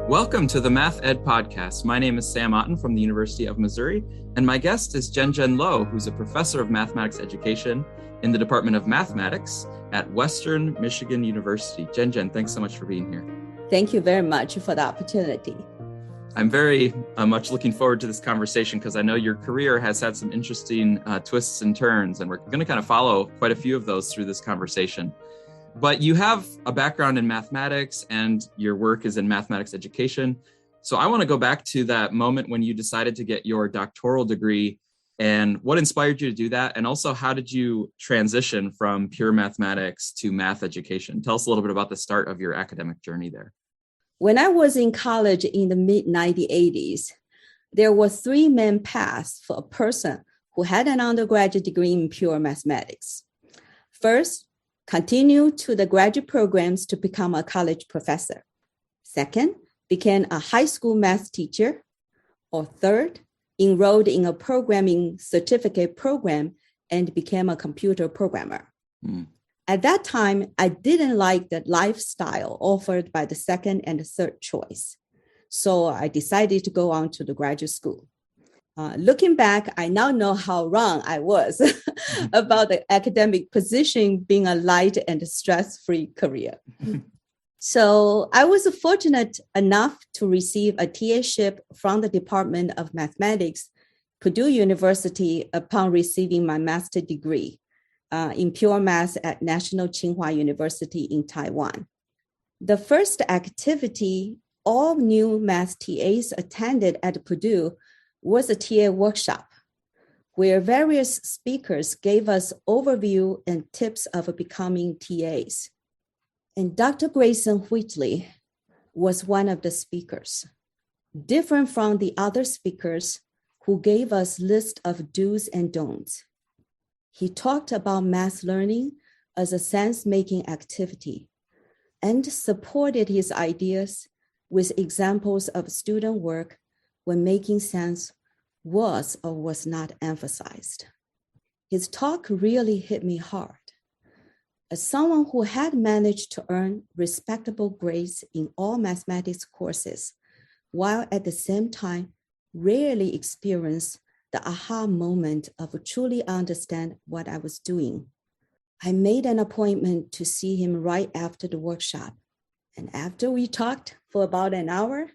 Welcome to the Math Ed Podcast. My name is Sam Otten from the University of Missouri, and my guest is Zhenjian Lo, who's a professor of mathematics education in the Department of Mathematics at Western Michigan University. Zhenjian, thanks so much for being here. Thank you very much for the opportunity. I'm very much looking forward to this conversation because I know your career has had some interesting twists and turns, and we're going to kind of follow quite a few of those through this conversation. But you have a background in mathematics and your work is in mathematics education. So I want to go back to that moment when you decided to get your doctoral degree and what inspired you to do that? And also, how did you transition from pure mathematics to math education? Tell us a little bit about the start of your academic journey there. When I was in college in the mid-1980s, there were three main paths for a person who had an undergraduate degree in pure mathematics. First, continue to the graduate programs to become a college professor. Second, became a high school math teacher. Or third, enrolled in a programming certificate program and became a computer programmer. At that time, I didn't like the lifestyle offered by the second and the third choice. So I decided to go on to the graduate school. Looking back, I now know how wrong I was about the academic position being a light and stress-free career. So I was fortunate enough to receive a TA-ship from the Department of Mathematics, Purdue University, upon receiving my master's degree in pure math at National Tsinghua University in Taiwan. The first activity all new math TAs attended at Purdue was a TA workshop, where various speakers gave us overview and tips of becoming TAs. And Dr. Grayson Whitley was one of the speakers. Different from the other speakers who gave us list of do's and don'ts. He talked about math learning as a sense-making activity and supported his ideas with examples of student work when making sense was or was not emphasized. His talk really hit me hard. As someone who had managed to earn respectable grades in all mathematics courses, while at the same time rarely experienced the aha moment of truly understand what I was doing, I made an appointment to see him right after the workshop. And after we talked for about an hour,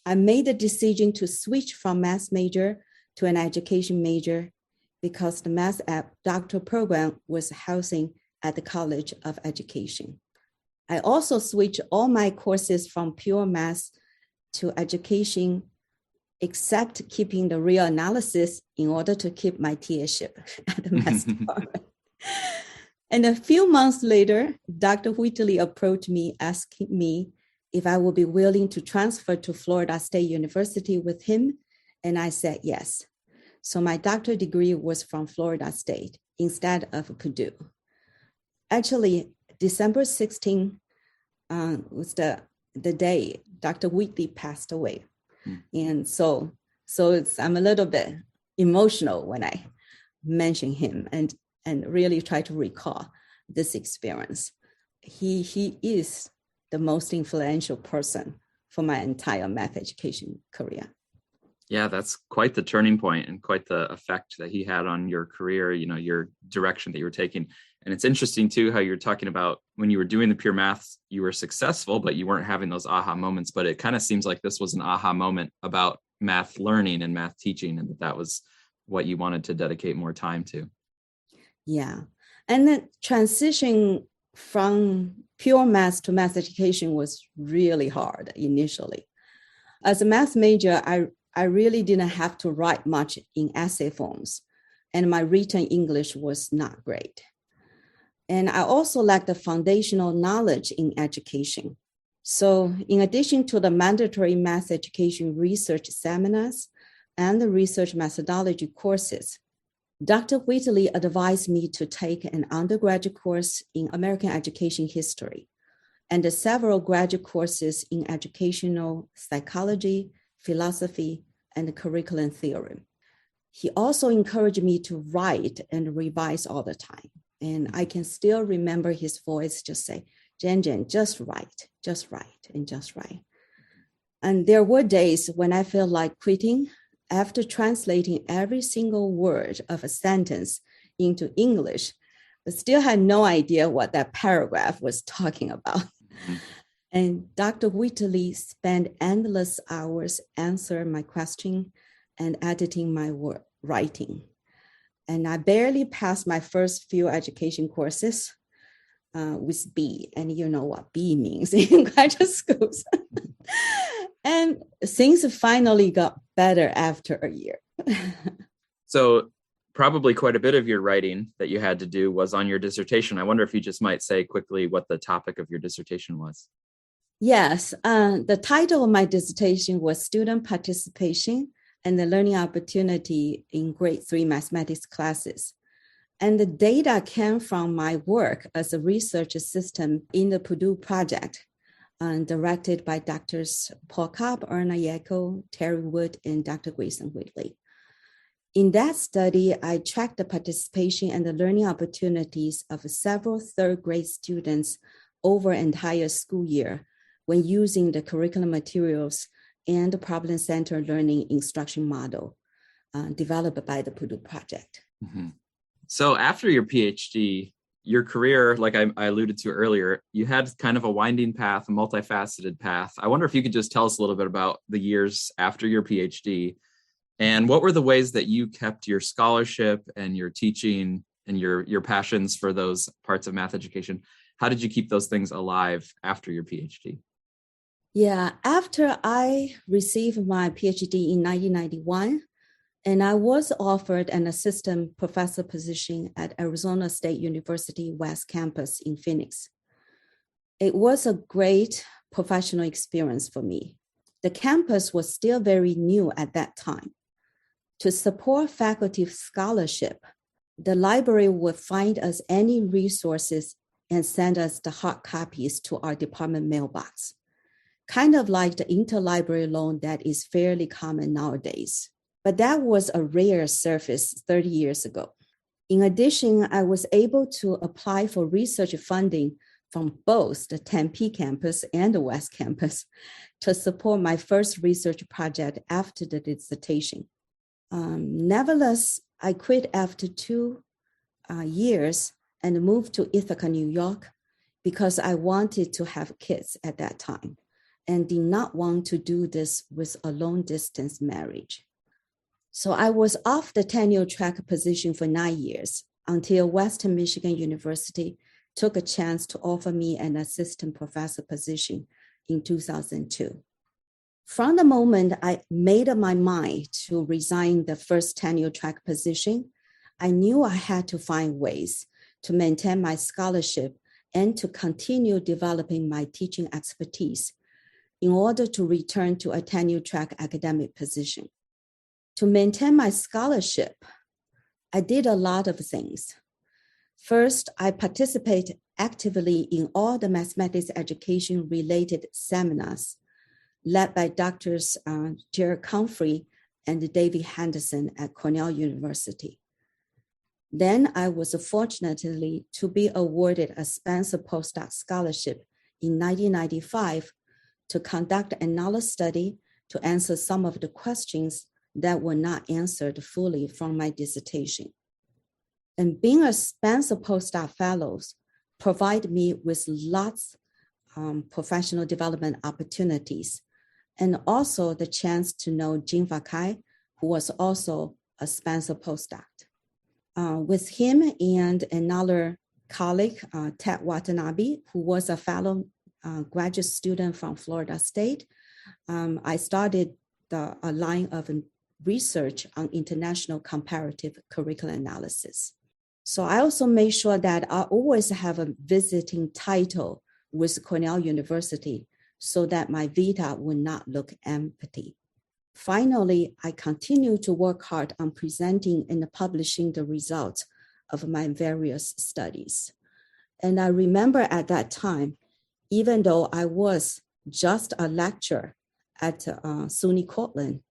I made the decision to switch from math major to an education major because the math doctoral program was housing at the College of Education. I also switched all my courses from pure math to education, except keeping the real analysis in order to keep my TA-ship at the math department. And a few months later, Dr. Whitley approached me asking me if I would be willing to transfer to Florida State University with him, and I said yes. So my doctorate degree was from Florida State instead of Purdue. Actually, December 16 was the day Dr. Whitley passed away. And so I'm a little bit emotional when I mention him and really try to recall this experience. He is the most influential person for my entire math education career. Yeah, that's quite the turning point and quite the effect that he had on your career, your direction that you were taking. And it's interesting too, how you're talking about when you were doing the pure maths, you were successful, but you weren't having those aha moments. But it kind of seems like this was an aha moment about math learning and math teaching, and that was what you wanted to dedicate more time to. Yeah. And the transition from pure math to math education was really hard initially. As a math major, I really didn't have to write much in essay forms, and my written English was not great. And I also lacked the foundational knowledge in education. So in addition to the mandatory math education research seminars and the research methodology courses, Dr. Whitley advised me to take an undergraduate course in American education history and several graduate courses in educational psychology, philosophy, and curriculum theory. He also encouraged me to write and revise all the time. And I can still remember his voice just say, Zhenjian, just write, and just write. And there were days when I felt like quitting after translating every single word of a sentence into English, but still had no idea what that paragraph was talking about. Mm-hmm. And Dr. Whitley spent endless hours answering my question and editing my writing. And I barely passed my first few education courses with B. And you know what B means in graduate schools. And things finally got better after a year. So probably quite a bit of your writing that you had to do was on your dissertation. I wonder if you just might say quickly what the topic of your dissertation was. Yes, the title of my dissertation was Student Participation and the Learning Opportunity in Grade 3 Mathematics Classes. And the data came from my work as a research assistant in the Purdue project, directed by Drs. Paul Cobb, Erna Yackel, Terry Wood, and Dr. Grayson Whitley. In that study, I tracked the participation and the learning opportunities of several third grade students over an entire school year when using the curriculum materials and the problem-centered learning instruction model developed by the Purdue project. Mm-hmm. So after your PhD, your career, like I alluded to earlier, you had kind of a winding path, a multifaceted path. I wonder if you could just tell us a little bit about the years after your PhD and what were the ways that you kept your scholarship and your teaching and your passions for those parts of math education. How did you keep those things alive after your PhD? Yeah, after I received my PhD in 1991, and I was offered an assistant professor position at Arizona State University West Campus in Phoenix. It was a great professional experience for me. The campus was still very new at that time. To support faculty scholarship, the library would find us any resources and send us the hard copies to our department mailbox, kind of like the interlibrary loan that is fairly common nowadays. But that was a rare service 30 years ago. In addition, I was able to apply for research funding from both the Tempe campus and the West campus to support my first research project after the dissertation. Nevertheless, I quit after 2 years and moved to Ithaca, New York, because I wanted to have kids at that time and did not want to do this with a long-distance marriage. So I was off the tenure track position for 9 years until Western Michigan University took a chance to offer me an assistant professor position in 2002. From the moment I made up my mind to resign the first tenure track position, I knew I had to find ways to maintain my scholarship and to continue developing my teaching expertise in order to return to a tenure track academic position. To maintain my scholarship, I did a lot of things. First, I participated actively in all the mathematics education related seminars led by Drs. Jared Comfrey and David Henderson at Cornell University. Then I was fortunately to be awarded a Spencer postdoc scholarship in 1995 to conduct another study to answer some of the questions that were not answered fully from my dissertation. And being a Spencer postdoc fellow provided me with lots of professional development opportunities, and also the chance to know Jin Fakai, who was also a Spencer postdoc. With him and another colleague, Ted Watanabe, who was a fellow graduate student from Florida State, I started a line of research on international comparative curriculum analysis. So I also made sure that I always have a visiting title with Cornell University so that my vita would not look empty. Finally, I continue to work hard on presenting and publishing the results of my various studies. And I remember at that time, even though I was just a lecturer at SUNY Cortland,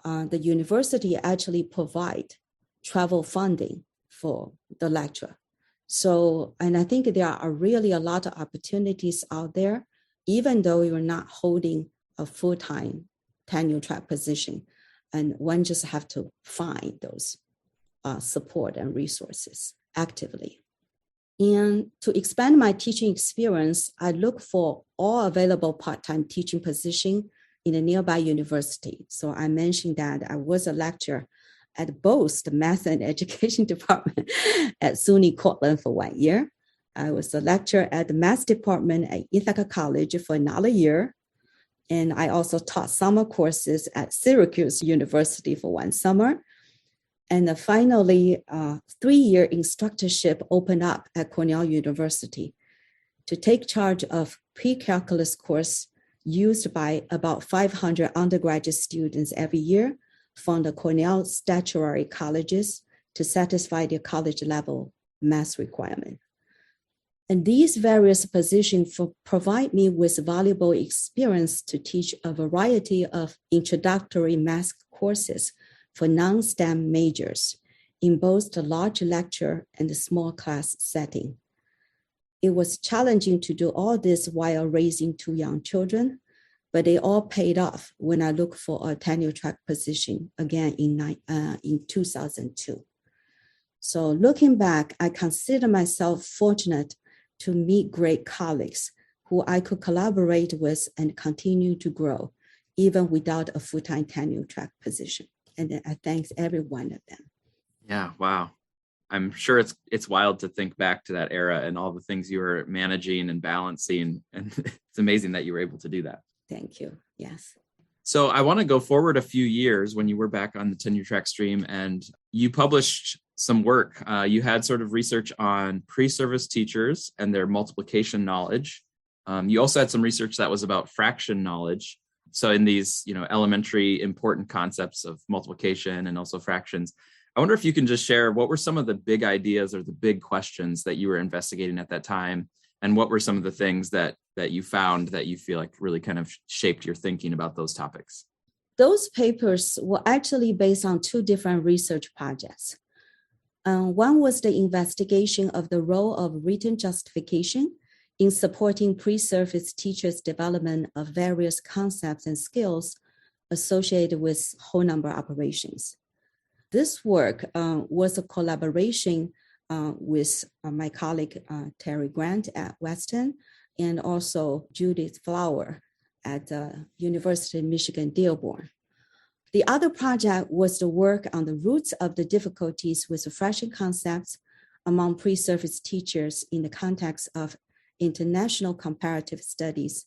the university actually provide travel funding for the lecture. So, and I think there are really a lot of opportunities out there, even though you're not holding a full-time tenure track position. And one just have to find those support and resources actively. And to expand my teaching experience, I look for all available part-time teaching position in a nearby university. So I mentioned that I was a lecturer at both the Math and Education Department at SUNY Cortland for 1 year. I was a lecturer at the Math Department at Ithaca College for another year. And I also taught summer courses at Syracuse University for 1 summer. And finally, 3-year instructorship opened up at Cornell University to take charge of pre-calculus course used by about 500 undergraduate students every year from the Cornell statutory colleges to satisfy their college level math requirement. And these various positions provide me with valuable experience to teach a variety of introductory math courses for non-STEM majors in both the large lecture and the small class setting. It was challenging to do all this while raising 2 young children, but they all paid off when I looked for a tenure track position again in 2002. So looking back, I consider myself fortunate to meet great colleagues who I could collaborate with and continue to grow, even without a full-time tenure track position. And I thank every one of them. Yeah, wow. I'm sure it's wild to think back to that era and all the things you were managing and balancing. And it's amazing that you were able to do that. Thank you. Yes. So I want to go forward a few years when you were back on the tenure track stream and you published some work. You had sort of research on pre-service teachers and their multiplication knowledge. You also had some research that was about fraction knowledge. So in these, elementary important concepts of multiplication and also fractions, I wonder if you can just share what were some of the big ideas or the big questions that you were investigating at that time, and what were some of the things that you found that you feel like really kind of shaped your thinking about those topics? Those papers were actually based on 2 different research projects. One was the investigation of the role of written justification in supporting pre-service teachers' development of various concepts and skills associated with whole number operations. This work was a collaboration with my colleague Terry Grant at Weston and also Judith Flower at University of Michigan Dearborn. The other project was the work on the roots of the difficulties with the fraction concepts among pre-service teachers in the context of international comparative studies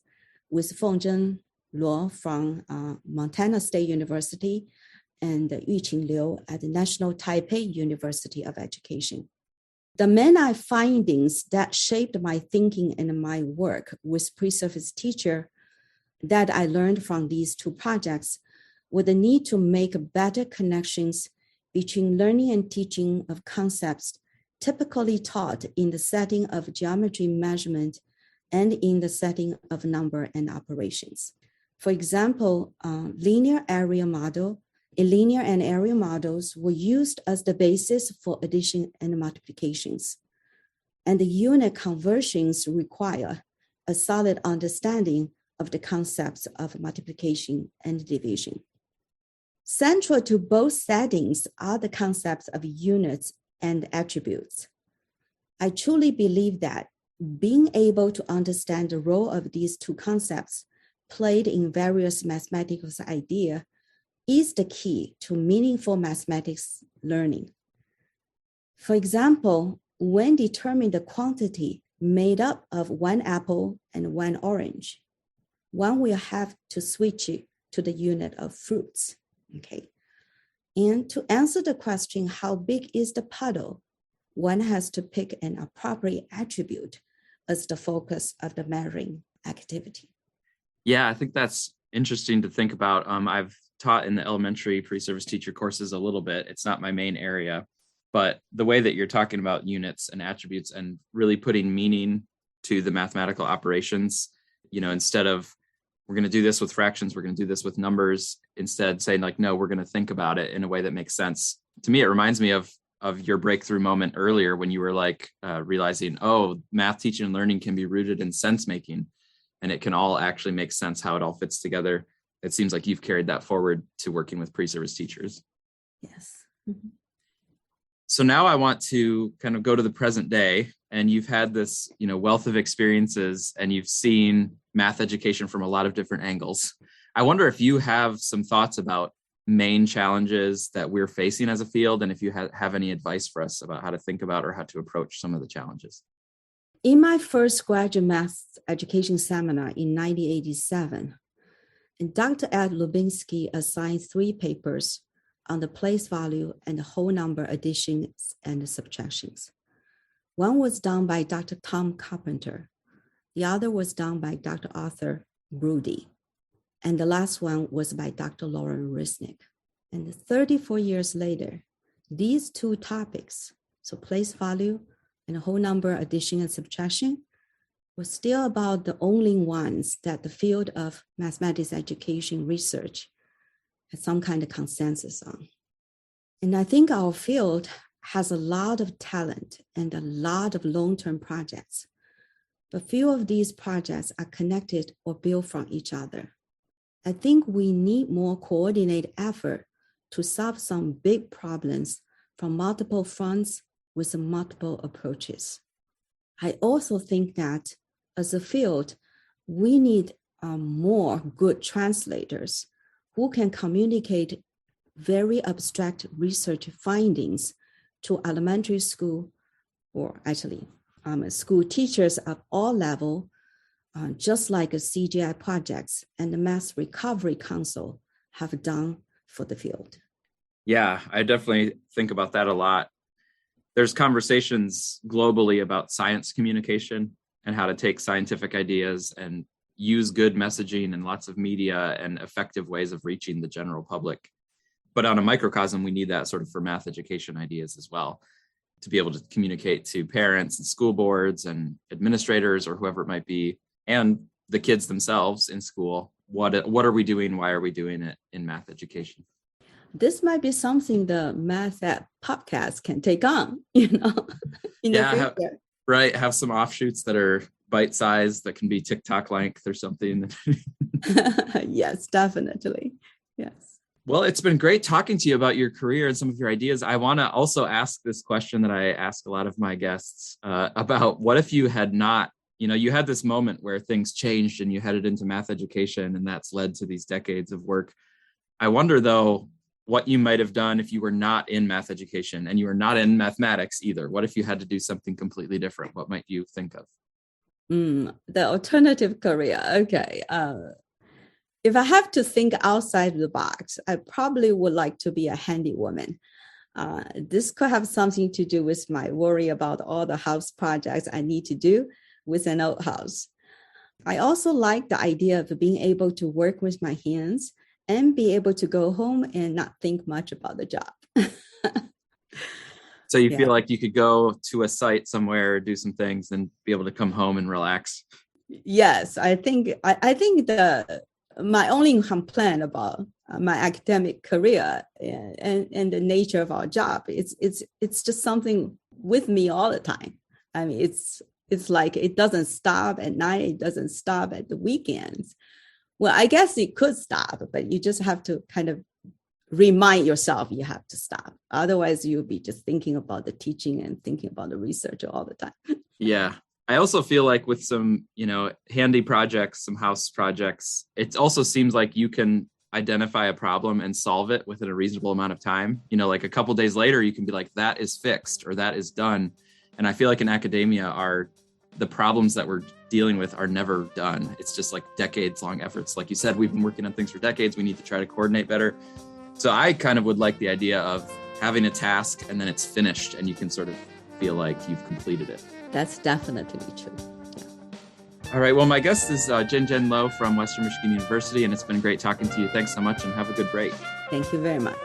with Fengzhen Luo from Montana State University and Yuqing Liu at the National Taipei University of Education. The main findings that shaped my thinking and my work with pre-service teacher that I learned from these 2 projects were the need to make better connections between learning and teaching of concepts typically taught in the setting of geometry measurement and in the setting of number and operations. For example, linear area model and linear and area models were used as the basis for addition and multiplications. And the unit conversions require a solid understanding of the concepts of multiplication and division. Central to both settings are the concepts of units and attributes. I truly believe that being able to understand the role of these 2 concepts played in various mathematical ideas is the key to meaningful mathematics learning. For example, when determining the quantity made up of 1 apple and 1 orange, one will have to switch it to the unit of fruits. Okay. And to answer the question, how big is the puddle? One has to pick an appropriate attribute as the focus of the measuring activity. Yeah, I think that's interesting to think about. I've taught in the elementary pre-service teacher courses a little bit. It's not my main area, but the way that you're talking about units and attributes and really putting meaning to the mathematical operations, instead of we're going to do this with fractions, we're going to do this with numbers, instead saying like, no, we're going to think about it in a way that makes sense. To me, it reminds me of your breakthrough moment earlier when you were like realizing, oh, math teaching and learning can be rooted in sense making. and it can all actually make sense how it all fits together. It seems like you've carried that forward to working with pre-service teachers. Yes. Mm-hmm. So now I want to kind of go to the present day, and you've had this, wealth of experiences, and you've seen math education from a lot of different angles. I wonder if you have some thoughts about main challenges that we're facing as a field, and if you have any advice for us about how to think about or how to approach some of the challenges. In my first graduate math education seminar in 1987, Dr. Ed Lubinsky assigned 3 papers on the place value and the whole number additions and subtractions. One was done by Dr. Tom Carpenter. The other was done by Dr. Arthur Brody. And the last one was by Dr. Lauren Risnick. And 34 years later, these 2 topics, so place value and whole number addition and subtraction, were still about the only ones that the field of mathematics education research had some kind of consensus on. And I think our field has a lot of talent and a lot of long-term projects, but few of these projects are connected or built from each other. I think we need more coordinated effort to solve some big problems from multiple fronts with multiple approaches. I also think that as a field, we need more good translators who can communicate very abstract research findings to elementary school, or actually school teachers of all levels, just like CGI projects and the Math Recovery Council have done for the field. Yeah, I definitely think about that a lot. There's conversations globally about science communication and how to take scientific ideas and use good messaging and lots of media and effective ways of reaching the general public. But on a microcosm, we need that sort of for math education ideas as well, to be able to communicate to parents and school boards and administrators or whoever it might be, and the kids themselves in school. What are we doing? Why are we doing it in math education? This might be something the Math Ed podcast can take on, in the future. Right. Have some offshoots that are bite-sized that can be TikTok length or something. Yes, definitely. Yes. Well, it's been great talking to you about your career and some of your ideas. I want to also ask this question that I ask a lot of my guests about what if you had not, you had this moment where things changed and you headed into math education, and that's led to these decades of work. I wonder, though, what you might have done if you were not in math education and you were not in mathematics either. What if you had to do something completely different? What might you think of? The alternative career. Okay. If I have to think outside the box, I probably would like to be a handy woman. This could have something to do with my worry about all the house projects I need to do with an old house. I also like the idea of being able to work with my hands and be able to go home and not think much about the job. So you feel like you could go to a site somewhere, do some things, and be able to come home and relax? Yes, I think my only complaint about my academic career and the nature of our job, it's just something with me all the time. I mean, it's like it doesn't stop at night, it doesn't stop at the weekends. Well, I guess it could stop, but you just have to kind of remind yourself you have to stop. Otherwise, you'll be just thinking about the teaching and thinking about the research all the time. Yeah. I also feel like with some, handy projects, some house projects, it also seems like you can identify a problem and solve it within a reasonable amount of time. Like a couple days later, you can be like, that is fixed or that is done. And I feel like in academia, the problems that we're dealing with are never done. It's just like decades long efforts. Like you said, we've been working on things for decades. We need to try to coordinate better. So I kind of would like the idea of having a task and then it's finished and you can sort of feel like you've completed it. That's definitely true. Yeah. All right. Well, my guest is Jian Lo from Western Michigan University, and it's been great talking to you. Thanks so much and have a good break. Thank you very much.